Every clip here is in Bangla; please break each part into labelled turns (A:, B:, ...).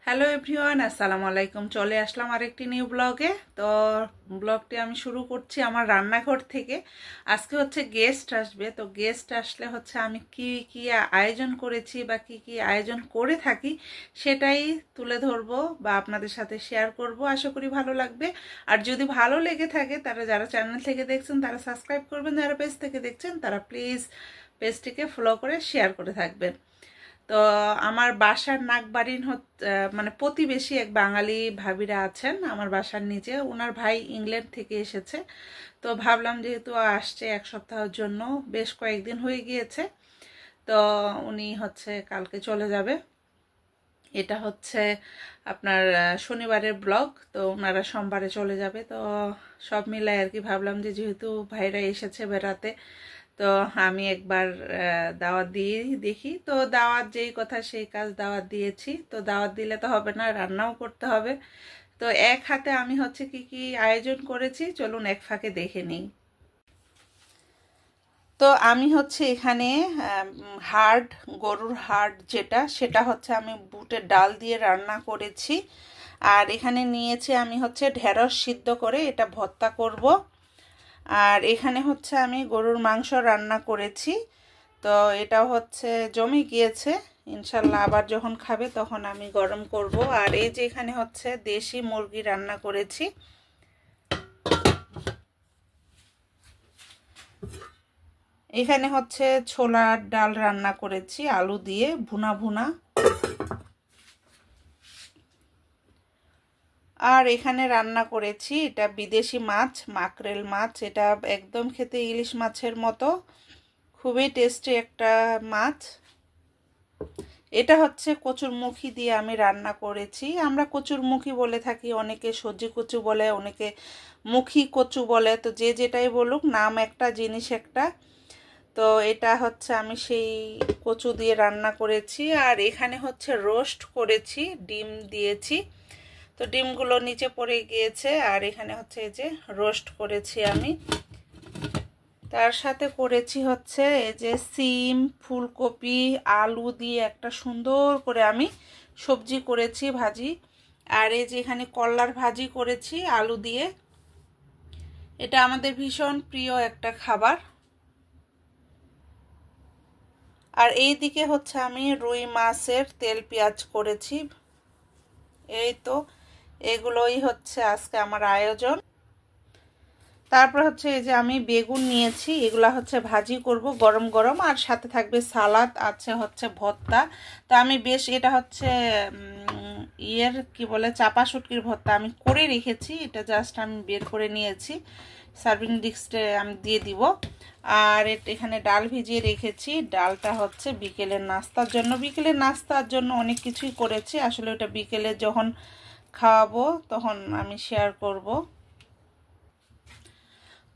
A: হ্যালো এভরিওয়ান, আসসালামু আলাইকুম। চলে আসলাম আরেকটি নিউ ব্লগে। তো ব্লগটি আমি শুরু করছি আমার রান্নাঘর থেকে। আজকে হচ্ছে গেস্ট আসবে, তো গেস্ট আসলে হচ্ছে আমি কি কি আয়োজন করেছি বা কি কি আয়োজন করে থাকি সেটাই তুলে ধরবো বা আপনাদের সাথে শেয়ার করব। আশা করি ভালো লাগবে। আর যদি ভালো লেগে থাকে তারা যারা চ্যানেল থেকে দেখছেন তারা সাবস্ক্রাইব করবেন, যারা পেজ থেকে দেখছেন তারা প্লিজ পেজটিকে ফলো করে শেয়ার করে থাকবেন। তো আমার বাসার নাগবাড়ির মানে প্রতিবেশী এক বাঙালি ভাবিরা আছেন আমার বাসার নিচে। ওনার ভাই ইংল্যান্ড থেকে এসেছে, তো ভাবলাম যেহেতু আসছে এক সপ্তাহের জন্য, বেশ কয়েকদিন হয়ে গিয়েছে, তো উনি হচ্ছে কালকে চলে যাবে। এটা হচ্ছে আপনার শনিবারের ব্লগ, তো ওনারা সোমবারে চলে যাবে। তো সব মিলাই আর কি ভাবলাম যে যেহেতু ভাইরা এসেছে বেড়াতে, তো আমি একবার দাওয়াত দিয়ে দেখি। তো দাওয়াত যেই কথা সেই কাজ, দাওয়াত দিয়েছি, তো দাওয়াত দিলে তো হবে না, রান্নাও করতে হবে। তো এক হাতে আমি হচ্ছে কি কি আয়োজন করেছি চলুন এক ফাঁকে দেখে নিই। তো আমি হচ্ছে এখানে হাড়, গরুর হাড় যেটা, সেটা হচ্ছে আমি বুটের ডাল দিয়ে রান্না করেছি। আর এখানে নিয়েছি আমি হচ্ছে ঢেঁড়স সিদ্ধ করে এটা ভর্তা করব। আর এখানে হচ্ছে আমি গরুর মাংস রান্না করেছি, তো এটা হচ্ছে জমে গিয়েছে, ইনশাল্লাহ আবার যখন খাবে তখন আমি গরম করব। আর এই যে এখানে হচ্ছে দেশি মুরগি রান্না করেছি। এখানে হচ্ছে ছোলার ডাল রান্না করেছি আলু দিয়ে ভুনা ভুনা। আর এখানে রান্না করেছি এটা বিদেশি মাছ, মাকরেল মাছ। এটা একদম খেতে ইলিশ মাছের মতো, খুবই টেস্টি একটা মাছ। এটা হচ্ছে কচুরমুখী দিয়ে আমি রান্না করেছি। আমরা কচুরমুখী বলে থাকি, অনেকে সজি কচু বলে, অনেকে মুখী কচু বলে, তো যে যেটাই বলুক, নাম একটা জিনিস একটা। তো এটা হচ্ছে আমি সেই কচু দিয়ে রান্না করেছি। আর এখানে হচ্ছে রোস্ট করেছি, ডিম দিয়েছি, তো ডিমগুলো নিচে পড়ে গিয়েছে। আর এখানে হচ্ছে এই যে রোস্ট করেছি আমি। তার সাথে করেছি হচ্ছে এই যে সিম, ফুলকপি, আলু দিয়ে একটা সুন্দর করে আমি সবজি করেছি, ভাজি। আর এই যে এখানে করলার ভাজি করেছি আলু দিয়ে। এটা আমাদের ভীষণ প্রিয় একটা খাবার। আর এই দিকে হচ্ছে আমি রুই মাছের তেল পেঁয়াজ করেছি। এই তো এগুলোই হচ্ছে আজকে আমার আয়োজন। তারপর হচ্ছে এই যে আমি বেগুন নিয়েছি, এগুলা হচ্ছে ভাজি করব গরম গরম, আর সাথে থাকবে সালাদ, আছে হচ্ছে ভর্তা। তো আমি বেশ, এটা হচ্ছে ইয়ের কি বলে, চাপা শুটকির ভর্তা আমি করে রেখেছি, এটা জাস্ট আমি বের করে নিয়েছি, সার্ভিং ডিশে আমি দিয়ে দিব। আর এখানে ডাল ভিজিয়ে রেখেছি, ডালটা হচ্ছে বিকেলের নাস্তার জন্য। বিকেলের নাস্তার জন্য অনেক কিছুই করেছি, আসলে ওটা বিকেলে যখন খাওয়াবো তখন আমি শেয়ার করব।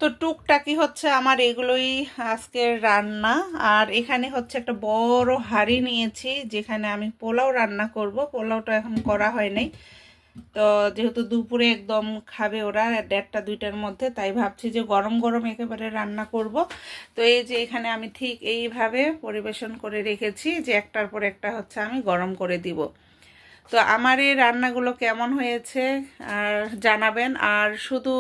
A: তো টুকটাকি হচ্ছে আমার এগুলোই আজকের রান্না। আর এখানে হচ্ছে একটা বড় হাঁড়ি নিয়েছি যেখানে আমি পোলাও রান্না করব। পোলাওটা এখন করা হয় নাই, তো যেহেতু দুপুরে একদম খাবে ওরা 1:30 2টার মধ্যে, তাই ভাবছি যে গরম গরম একেবারে রান্না করব। তো এই যে এখানে আমি ঠিক এইভাবে পরিবেশন করে রেখেছি যে একটার পর একটা হচ্ছে আমি গরম করে দিব। তো আমার এই রান্নাগুলো কেমন হয়েছে আর জানাবেন। আর শুধু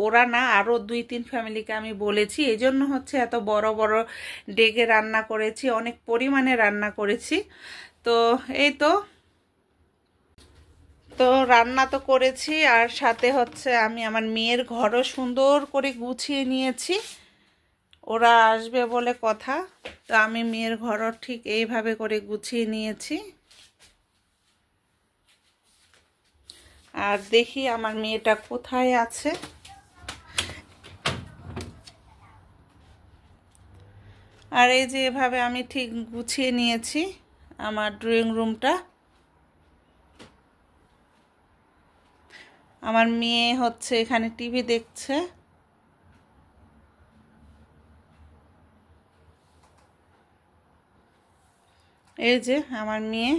A: ওরা না, আরও 2-3 ফ্যামিলিকে আমি বলেছি, এই জন্য হচ্ছে এত বড় বড় ডেকে রান্না করেছি, অনেক পরিমাণে রান্না করেছি। তো এই তো, তো রান্না তো করেছি, আর সাথে হচ্ছে আমি আমার মেয়ের ঘরও সুন্দর করে গুছিয়ে নিয়েছি। ওরা আসবে বলে কথা, তো আমি মেয়ের ঘরও ঠিক এইভাবে করে গুছিয়ে নিয়েছি। আর দেখি আমার মেয়েটা কোথায় আছে। আর এই যে এভাবে আমি ঠিক গুছিয়ে নিয়েছি আমার ড্রয়িং রুমটা। আমার মেয়ে হচ্ছে এখানে টিভি দেখছে। এই যে আমার মেয়ে।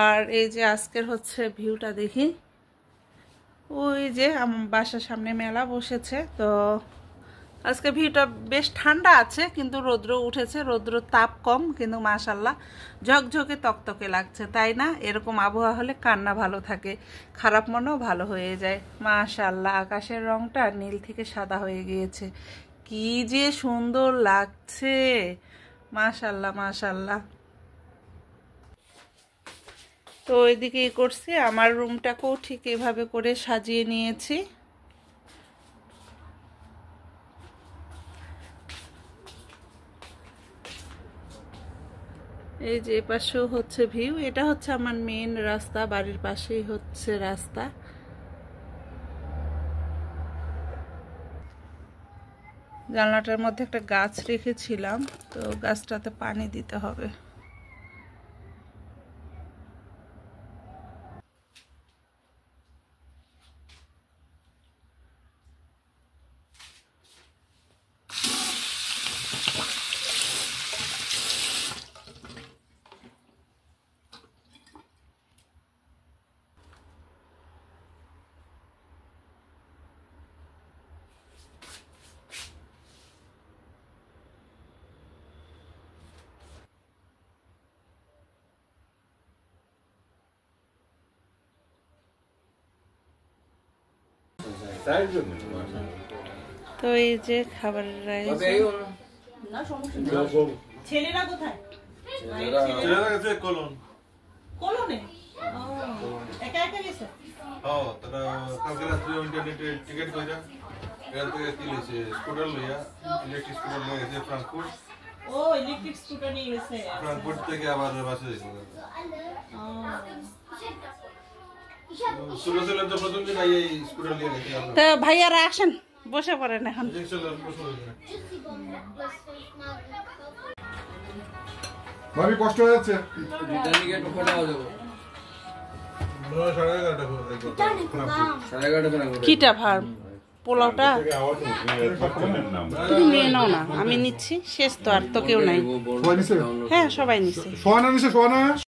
A: আর এই যে আজকের হচ্ছে ভিউটা দেখি, ওই যে আমার বাসার সামনে মেলা বসেছে, তো আজকে ভিউটা বেশ ঠান্ডা আছে, কিন্তু রৌদ্র উঠেছে, রৌদ্র তাপ কম, কিন্তু মাশাল্লাহ ঝকঝকে তকতকে লাগছে, তাই না? এরকম আবহাওয়া হলে কান্না ভালো থাকে, খারাপ মনও ভালো হয়ে যায়। মাশাল্লাহ আকাশের রংটা নীল থেকে সাদা হয়ে গিয়েছে, কি যে সুন্দর লাগছে। মাশাল্লাহ মাশাল্লাহ। তো এদিকে করছি, আমার রুমটাকেও ঠিক এভাবে করে সাজিয়ে নিয়েছি। এই যে পাশেও হচ্ছে ভিউ, এটা হচ্ছে আমার মেন রাস্তা, বাড়ির পাশেই হচ্ছে রাস্তা। জানলাটার মধ্যে একটা গাছ রেখেছিলাম, তো গাছটাতে পানি দিতে হবে। তো এই যে খাবারের
B: ছেলেরা কোথায়? কলনে একা একা গেছে।
C: তারা কালকে রাত্রে ইন্টারনেটে টিকিট কইরা এখান থেকে কি লইছে স্কুটার লইয়া, ইলেকট্রিক স্কুটার লইয়া গেছে ফ্রাঙ্কফুর্ট।
B: ও ইলেকট্রিক স্কুটার নিয়ে গেছে
C: ফ্রাঙ্কফুর্ট থেকে আবার বাসে যাইছে। ষোলো সালের তো প্রথম দিন এই স্কুটার নিয়ে গেছে।
A: তো ভাইয়ারা আসেন, বসে পড়েন এখন।
D: ভাবি কষ্ট হয়ে যাচ্ছে।
A: কিটা ফার্ম পোলাওটা তুমি নিয়ে নাও না, আমি নিচ্ছি, শেষ তো, আর তো কেউ নাই। হ্যাঁ সবাই নিচ্ছে।
D: সোয়ানা নিছে, সোয়ানা।